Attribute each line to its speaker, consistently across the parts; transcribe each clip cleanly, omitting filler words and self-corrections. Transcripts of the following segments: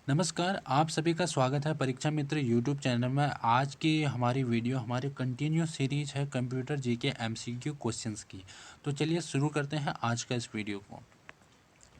Speaker 1: नमस्कार, आप सभी का स्वागत है परीक्षा मित्र यूट्यूब चैनल में। आज की हमारी वीडियो हमारी कंटिन्यूस सीरीज है कंप्यूटर जीके एमसीक्यू क्वेश्चंस की। तो चलिए शुरू करते हैं आज का इस वीडियो को।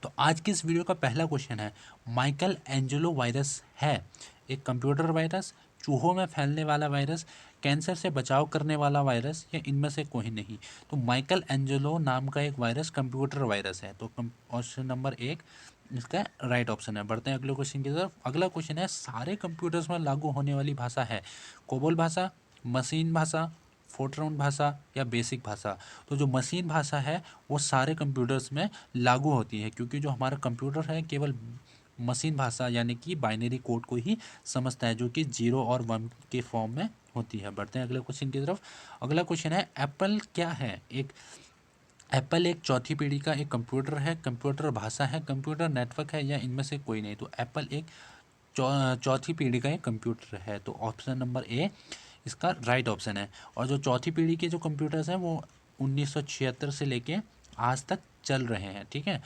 Speaker 1: तो आज की इस वीडियो का पहला क्वेश्चन है, माइकल एंजेलो वायरस है एक कंप्यूटर वायरस, चूहों में फैलने वाला वायरस, कैंसर से बचाव करने वाला वायरस, या इनमें से कोई नहीं। तो माइकल एंजेलो नाम का एक वायरस कंप्यूटर वायरस है। तो ऑप्शन नंबर एक इसका राइट ऑप्शन है। बढ़ते हैं अगले क्वेश्चन की तरफ। अगला क्वेश्चन है, सारे कंप्यूटर्स में लागू होने वाली भाषा है कोबोल भाषा, मशीन भाषा, फोर्ट्रान भाषा, या बेसिक भाषा। तो जो मशीन भाषा है वो सारे कंप्यूटर्स में लागू होती है, क्योंकि जो हमारा कंप्यूटर है केवल मशीन भाषा यानी कि बाइनरी कोड को ही समझता है, जो कि 0 और 1 के फॉर्म में होती है। बढ़ते हैं अगले क्वेश्चन की तरफ। अगला क्वेश्चन है, एप्पल क्या है? एप्पल एक चौथी पीढ़ी का एक कंप्यूटर है, कंप्यूटर भाषा है, कंप्यूटर नेटवर्क है, या इनमें से कोई नहीं। तो एप्पल एक चौथी पीढ़ी का एक कंप्यूटर है। तो ऑप्शन नंबर ए इसका राइट ऑप्शन है। और जो चौथी पीढ़ी के जो कंप्यूटर्स हैं वो 1976 से लेके आज तक चल रहे हैं। ठीक है,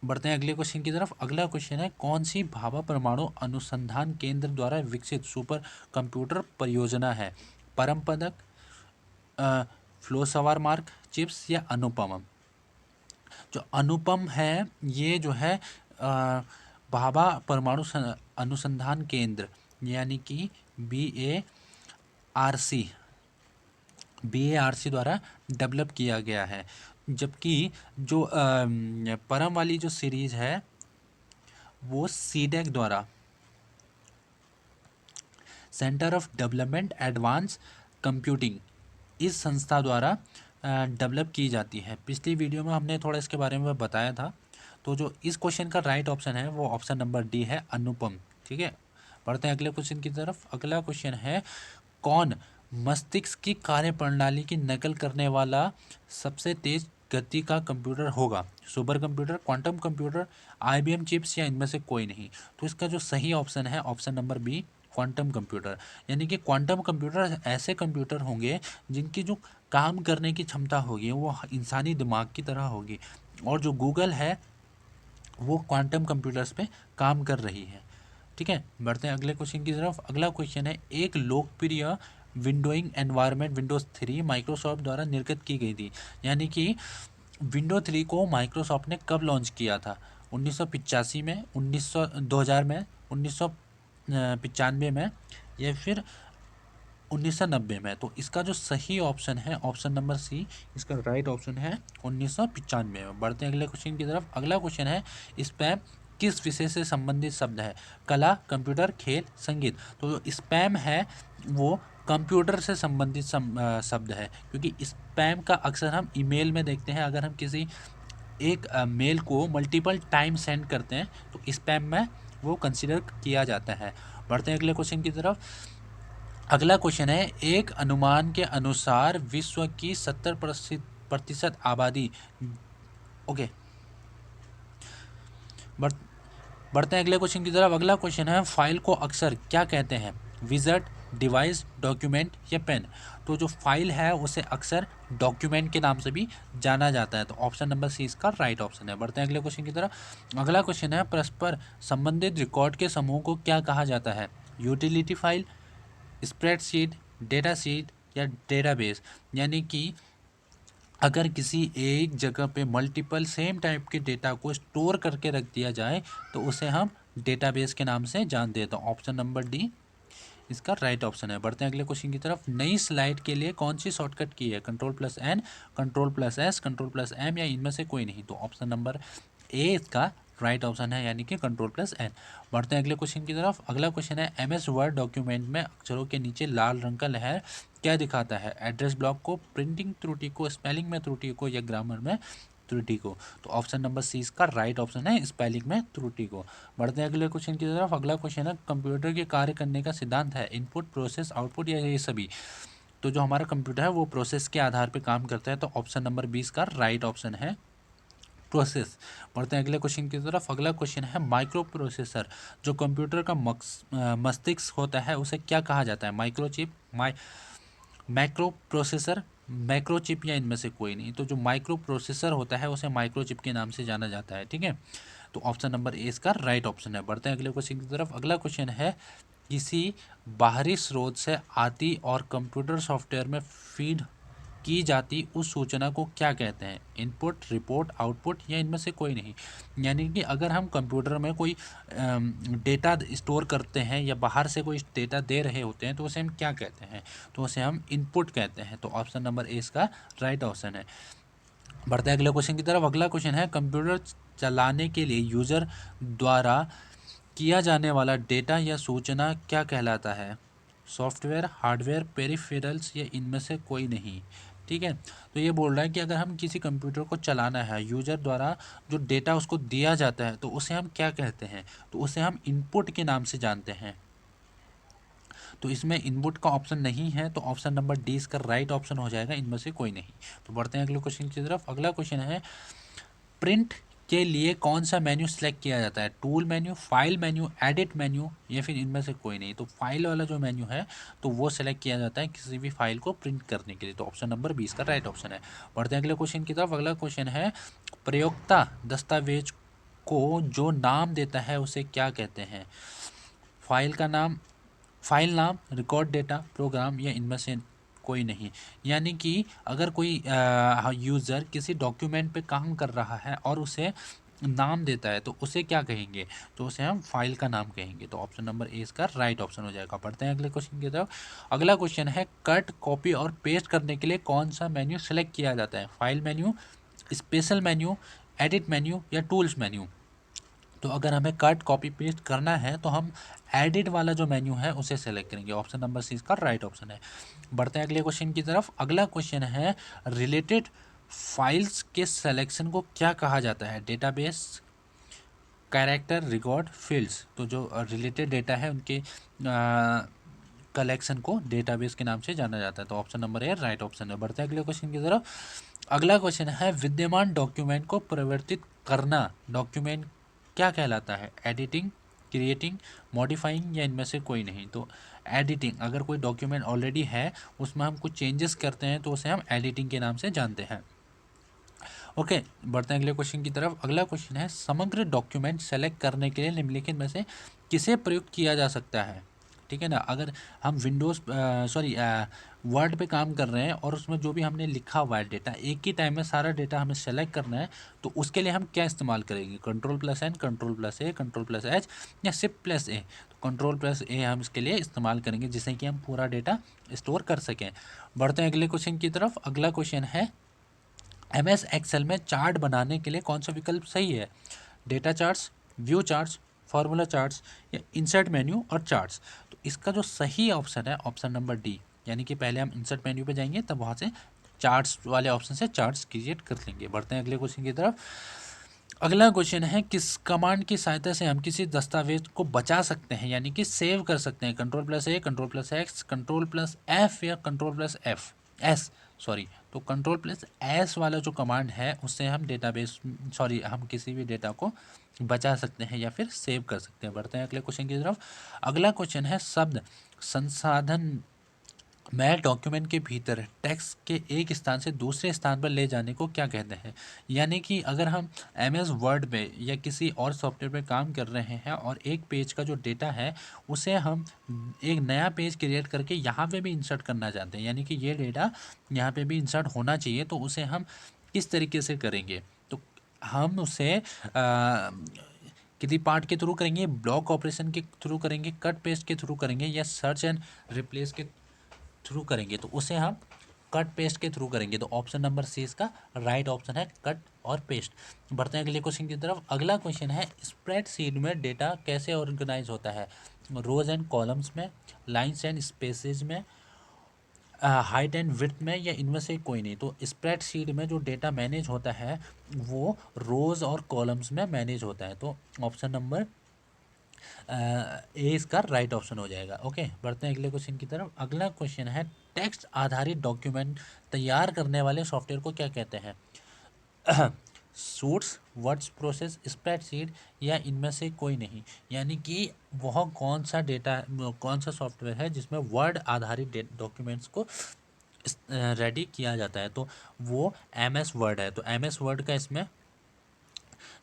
Speaker 1: बढ़ते हैं अगले क्वेश्चन की तरफ। अगला क्वेश्चन है, कौन सी भाभा परमाणु अनुसंधान केंद्र द्वारा विकसित सुपर कंप्यूटर परियोजना है? परम पदक, फ्लो सवार मार्क, चिप्स, या अनुपम? जो अनुपम है ये जो है भाभा परमाणु अनुसंधान केंद्र यानी कि BARC द्वारा डेवलप किया गया है। जबकि जो परम वाली जो सीरीज है वो सीडेक द्वारा, centre of development advance computing, इस संस्था द्वारा डेवलप की जाती है। पिछली वीडियो में हमने थोड़ा इसके बारे में बताया था। तो जो इस क्वेश्चन का राइट ऑप्शन है वो ऑप्शन नंबर डी है, अनुपम। ठीक है, बढ़ते हैं अगले क्वेश्चन की तरफ। अगला क्वेश्चन है, कौन मस्तिष्क की कार्यप्रणाली की नकल करने वाला सबसे तेज गति का कंप्यूटर होगा? Super computer, quantum computer, IBM chips, या इनमें से कोई नहीं। तो इसका जो सही ऑप्शन है option number B, quantum computer. यानी कि क्वांटम कंप्यूटर ऐसे कंप्यूटर होंगे जिनकी जो काम करने की क्षमता होगी वो इंसानी दिमाग की तरह होगी। और जो गूगल है वो क्वांटम कंप्यूटर्स पे काम कर रही है। ठीक है, बढ़ते हैं अगले क्वेश्चन की तरफ। अगला क्वेश्चन है, एक लोकप्रिय विंडोइंग एनवायरनमेंट विंडोज 3 माइक्रोसॉफ्ट द्वारा निर्गत की गई थी। यानी कि विंडो 3 को माइक्रोसॉफ्ट ने कब लॉन्च किया था? 1985 में, 2000 में, 1995 में, या फिर 1990 में? तो इसका जो सही ऑप्शन है ऑप्शन नंबर सी इसका राइट ऑप्शन है, 1995 में। बढ़ते हैं अगले क्वेश्चन की तरफ। अगला क्वेश्चन है, स्पैम किस विषय से संबंधित शब्द है? कला, कंप्यूटर, खेल, संगीत? तो जो स्पैम है वो कंप्यूटर से संबंधित शब्द है, क्योंकि स्पैम का अक्सर हम ईमेल में देखते हैं। अगर हम किसी एक मेल को मल्टीपल टाइम सेंड करते हैं तो स्पैम में वो कंसिडर किया जाता है। बढ़ते हैं अगले क्वेश्चन की तरफ। अगला क्वेश्चन है, एक अनुमान के अनुसार विश्व की 70% आबादी, ओके, बढ़ बढ़ते हैं अगले क्वेश्चन की तरफ। अगला क्वेश्चन है, फाइल को अक्सर क्या कहते हैं? विजट, डिवाइस, डॉक्यूमेंट, या पेन? तो जो फाइल है उसे अक्सर डॉक्यूमेंट के नाम से भी जाना जाता है। तो ऑप्शन नंबर सी इसका राइट ऑप्शन है। बढ़ते हैं अगले क्वेश्चन की तरफ। अगला क्वेश्चन है, परस्पर संबंधित रिकॉर्ड के समूह को क्या कहा जाता है? Utility file, spreadsheet, data sheet, या डेटाबेस? यानी कि अगर किसी एक जगह पे मल्टीपल सेम टाइप के डेटा को स्टोर करके रख दिया जाए तो उसे हम डेटाबेस के नाम से जानते हैं। तो ऑप्शन नंबर डी इसका राइट ऑप्शन है। बढ़ते हैं अगले क्वेश्चन की तरफ। नई स्लाइड के लिए कौन सी शॉर्टकट की है? कंट्रोल+N, कंट्रोल+S, कंट्रोल+M, या इनमें से कोई नहीं। तो ऑप्शन नंबर ए इसका राइट ऑप्शन है, यानी कि कंट्रोल+N। बढ़ते हैं अगले क्वेश्चन की तरफ। अगला क्वेश्चन है, MS वर्ड डॉक्यूमेंट में अक्षरों के नीचे लाल रंग का लहर क्या दिखाता है? एड्रेस ब्लॉक को, प्रिंटिंग त्रुटि को, स्पेलिंग में त्रुटि को, या ग्रामर में त्रुटि को? तो ऑप्शन नंबर सी इसका राइट ऑप्शन है, स्पेलिंग में त्रुटि को। बढ़ते हैं अगले क्वेश्चन की तरफ। अगला क्वेश्चन है, कंप्यूटर के कार्य करने का सिद्धांत है इनपुट, प्रोसेस, आउटपुट, या ये सभी? तो जो हमारा कंप्यूटर है वो प्रोसेस के आधार पर काम करता है। तो ऑप्शन नंबर 20 का राइट ऑप्शन है, प्रोसेस। बढ़ते हैं अगले क्वेश्चन की तरफ। अगला क्वेश्चन है, माइक्रो प्रोसेसर जो कंप्यूटर का मस्तिष्क होता है उसे क्या कहा जाता है? माइक्रोचिप, मैक्रो प्रोसेसर, माइक्रोचिप, या इनमें से कोई नहीं। तो जो माइक्रो प्रोसेसर होता है उसे माइक्रोचिप के नाम से जाना जाता है। ठीक है, तो ऑप्शन नंबर ए इसका राइट ऑप्शन है। बढ़ते हैं अगले क्वेश्चन की तरफ। अगला क्वेश्चन है, किसी बाहरी स्रोत से आती और कंप्यूटर सॉफ्टवेयर में फीड की जाती उस सूचना को क्या कहते हैं? इनपुट, रिपोर्ट, आउटपुट या इनमें से कोई नहीं। यानी कि अगर हम कंप्यूटर में कोई डेटा स्टोर करते हैं या बाहर से कोई डेटा दे रहे होते हैं तो उसे हम क्या कहते हैं? तो उसे हम इनपुट कहते हैं। तो ऑप्शन नंबर ए इसका राइट ऑप्शन है। बढ़ते हैं अगले क्वेश्चन की तरफ। अगला क्वेश्चन है, कंप्यूटर चलाने के लिए यूज़र द्वारा किया जाने वाला डेटा या सूचना क्या कहलाता है? सॉफ्टवेयर, हार्डवेयर, पेरिफेरल्स या इनमें से कोई नहीं। ठीक है, तो ये बोल रहा है कि अगर हम किसी कंप्यूटर को चलाना है, यूज़र द्वारा जो डेटा उसको दिया जाता है तो उसे हम क्या कहते हैं? तो उसे हम इनपुट के नाम से जानते हैं। तो इसमें इनपुट का ऑप्शन नहीं है, तो ऑप्शन नंबर डी इसका राइट ऑप्शन हो जाएगा, इनमें से कोई नहीं। तो बढ़ते हैं अगले क्वेश्चन की तरफ। अगला क्वेश्चन है, प्रिंट के लिए कौन सा मेन्यू सेलेक्ट किया जाता है? Tool menu, file menu, edit menu या फिर इनमें से कोई नहीं। तो फाइल वाला जो मेन्यू है तो वो सेलेक्ट किया जाता है किसी भी फाइल को प्रिंट करने के लिए। तो ऑप्शन नंबर 20 का राइट ऑप्शन है। बढ़ते हैं अगले क्वेश्चन की तरफ। अगला क्वेश्चन है, प्रयोक्ता दस्तावेज को जो नाम देता है उसे क्या कहते हैं? फाइल का नाम, फाइल नाम, रिकॉर्ड डेटा, प्रोग्राम या इनमें से कोई नहीं। यानी कि अगर कोई यूज़र किसी डॉक्यूमेंट पे काम कर रहा है और उसे नाम देता है तो उसे क्या कहेंगे? तो उसे हम फाइल का नाम कहेंगे। तो ऑप्शन नंबर ए इसका राइट ऑप्शन हो जाएगा। पढ़ते हैं अगले क्वेश्चन की तरफ। अगला क्वेश्चन है, कट, कॉपी और पेस्ट करने के लिए कौन सा मेन्यू सेलेक्ट किया जाता है? File menu, special menu, edit menu या टूल्स मेन्यू। तो अगर हमें कट, कॉपी, पेस्ट करना है तो हम एडिट वाला जो मेन्यू है उसे सेलेक्ट करेंगे। ऑप्शन नंबर सी इसका राइट ऑप्शन है। बढ़ते हैं अगले क्वेश्चन की तरफ। अगला क्वेश्चन है, रिलेटेड फाइल्स के सिलेक्शन को क्या कहा जाता है? Database, character, record, fields. तो जो रिलेटेड डेटा है उनके कलेक्शन को डेटाबेस के नाम से जाना जाता है। तो option number A right option है। बढ़ते हैं अगले क्वेश्चन की तरफ। अगला क्वेश्चन है, विद्यमान डॉक्यूमेंट को परिवर्तित करना डॉक्यूमेंट क्या कहलाता है? एडिटिंग, क्रिएटिंग, मॉडिफाइंग या इनमें से कोई नहीं। तो एडिटिंग, अगर कोई डॉक्यूमेंट ऑलरेडी है उसमें हम कुछ चेंजेस करते हैं तो उसे हम एडिटिंग के नाम से जानते हैं। ओके, बढ़ते हैं अगले क्वेश्चन की तरफ। अगला क्वेश्चन है, समग्र डॉक्यूमेंट सेलेक्ट करने के लिए निम्नलिखित में से किसे प्रयुक्त किया जा सकता है? ठीक है ना, अगर हम विंडोज़ वर्ड पे काम कर रहे हैं और उसमें जो भी हमने लिखा हुआ है डेटा, एक ही टाइम में सारा डेटा हमें सेलेक्ट करना है तो उसके लिए हम क्या इस्तेमाल करेंगे? Control plus N, control plus A, control plus H या शिफ्ट प्लस ए। तो कंट्रोल प्लस ए हम इसके लिए इस्तेमाल करेंगे जिससे कि हम पूरा डेटा स्टोर कर सकें। बढ़ते हैं अगले क्वेश्चन की तरफ। अगला क्वेश्चन है, MS एक्सेल में चार्ट बनाने के लिए कौन सा विकल्प सही है? Data charts, view charts, formula charts या इंसर्ट मेन्यू और चार्ट्स। तो इसका जो सही ऑप्शन है ऑप्शन नंबर डी, यानी कि पहले हम इंसर्ट मेन्यू पे जाएंगे तब वहाँ से चार्ट्स वाले ऑप्शन से चार्ट्स क्रिएट कर लेंगे। बढ़ते हैं अगले क्वेश्चन की तरफ। अगला क्वेश्चन है, किस कमांड की सहायता से हम किसी दस्तावेज को बचा सकते हैं यानी कि सेव कर सकते हैं? Control plus A, control plus X, control plus F या control plus F S sorry. तो कंट्रोल प्लस एस वाला जो कमांड है उससे हम डेटाबेस हम किसी भी डेटा को बचा सकते हैं या फिर सेव कर सकते हैं। बढ़ते हैं अगले क्वेश्चन की तरफ। अगला क्वेश्चन है, शब्द संसाधन में डॉक्यूमेंट के भीतर टेक्स्ट के एक स्थान से दूसरे स्थान पर ले जाने को क्या कहते हैं? यानी कि अगर हम MS वर्ड पे या किसी और सॉफ्टवेयर पे काम कर रहे हैं और एक पेज का जो डेटा है उसे हम एक नया पेज क्रिएट करके यहाँ पे भी इंसर्ट करना चाहते हैं, यानी कि ये डेटा यहाँ पे भी इंसर्ट होना चाहिए, तो उसे हम किस तरीके से करेंगे? तो हम उसे किसी पार्ट के थ्रू करेंगे, ब्लॉक ऑपरेशन के थ्रू करेंगे, कट पेस्ट के थ्रू करेंगे या सर्च एंड रिप्लेस के थ्रू करेंगे? तो उसे हम कट पेस्ट के थ्रू करेंगे। तो ऑप्शन नंबर सी इसका राइट ऑप्शन है, कट और पेस्ट। बढ़ते हैं अगले क्वेश्चन की तरफ। अगला क्वेश्चन है, स्प्रेडशीट में डेटा कैसे ऑर्गेनाइज होता है? रोज एंड कॉलम्स में, लाइन्स एंड स्पेसेज में, हाइट एंड विड्थ में या इनमें से कोई नहीं। तो स्प्रेडशीट में जो डेटा मैनेज होता है वो रोज और कॉलम्स में मैनेज होता है। तो ऑप्शन नंबर ए इसका राइट ऑप्शन हो जाएगा। ओके, बढ़ते हैं अगले क्वेश्चन की तरफ। अगला क्वेश्चन है, टेक्स्ट आधारित डॉक्यूमेंट तैयार करने वाले सॉफ्टवेयर को क्या कहते हैं? सूट्स, वर्ड्स प्रोसेस, स्प्रेडशीट या इनमें से कोई नहीं। यानी कि वह कौन सा सॉफ्टवेयर है जिसमें वर्ड आधारित डॉक्यूमेंट्स को रेडी किया जाता है? तो वो MS वर्ड है। तो MS वर्ड का इसमें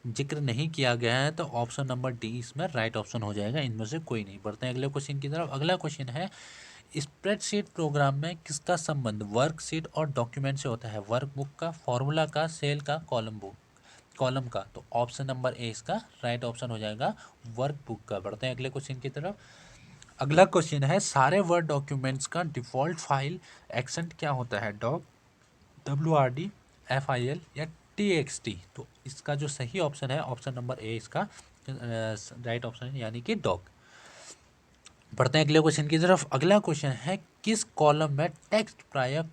Speaker 1: जिक्र नहीं किया गया है तो ऑप्शन नंबर डी इसमें राइट ऑप्शन हो जाएगा, इनमें से कोई नहीं। बढ़ते हैं अगले क्वेश्चन की तरफ। अगला क्वेश्चन है, स्प्रेडशीट प्रोग्राम में किसका संबंध वर्कशीट और डॉक्यूमेंट से होता है? वर्कबुक का, फॉर्मूला का, सेल का, कॉलम का। तो ऑप्शन नंबर ए इसका राइट ऑप्शन हो जाएगा, वर्कबुक का। बढ़ते हैं अगले क्वेश्चन की तरफ। अगला क्वेश्चन है, सारे वर्ड डॉक्यूमेंट्स का डिफ़ॉल्ट फाइल एक्सटेंट क्या होता है? डॉक, WRD, FIL या TXT? तो इसका जो सही ऑप्शन है ऑप्शन नंबर ए इसका राइट ऑप्शन है, यानी कि डॉक। बढ़ते हैं अगले क्वेश्चन की तरफ। अगला क्वेश्चन है, किस कॉलम में टेक्स्ट प्राय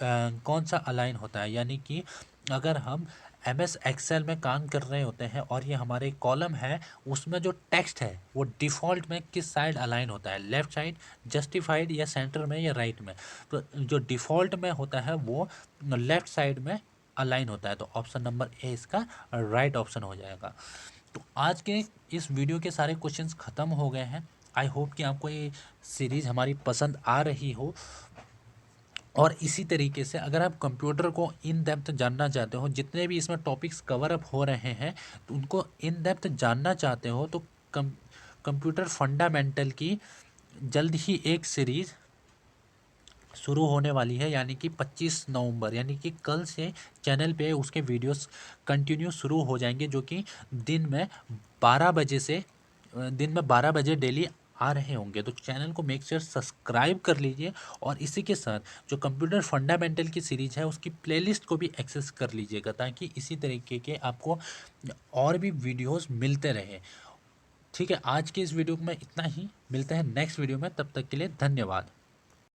Speaker 1: कौन सा अलाइन होता है? यानी कि अगर हम MS एक्सेल में काम कर रहे होते हैं और ये हमारे कॉलम है, उसमें जो टेक्स्ट है वो डिफ़ॉल्ट में किस साइड अलाइन होता है? लेफ़्ट साइड, जस्टिफाइड या सेंटर में या राइट में? तो जो डिफ़ॉल्ट में होता है वो लेफ़्ट साइड में अलाइन होता है। तो ऑप्शन नंबर ए इसका राइट ऑप्शन हो जाएगा। तो आज के इस वीडियो के सारे क्वेश्चंस ख़त्म हो गए हैं। आई होप कि आपको ये सीरीज़ हमारी पसंद आ रही हो। और इसी तरीके से अगर आप कंप्यूटर को इन डेप्थ जानना चाहते हो, जितने भी इसमें टॉपिक्स कवर अप हो रहे हैं तो उनको इन डेप्थ जानना चाहते हो, तो कंप्यूटर फंडामेंटल की जल्द ही एक सीरीज़ शुरू होने वाली है, यानी कि 25 नवंबर, यानी कि कल से चैनल पे उसके वीडियोस कंटिन्यू शुरू हो जाएंगे, जो कि दिन में 12 बजे डेली आ रहे होंगे। तो चैनल को मेक श्योर सब्सक्राइब कर लीजिए और इसी के साथ जो कंप्यूटर फंडामेंटल की सीरीज़ है उसकी प्लेलिस्ट को भी एक्सेस कर लीजिएगा, ताकि इसी तरीके के आपको और भी वीडियोस मिलते रहे। ठीक है, आज के इस वीडियो में इतना ही। मिलते हैं नेक्स्ट वीडियो में, तब तक के लिए धन्यवाद।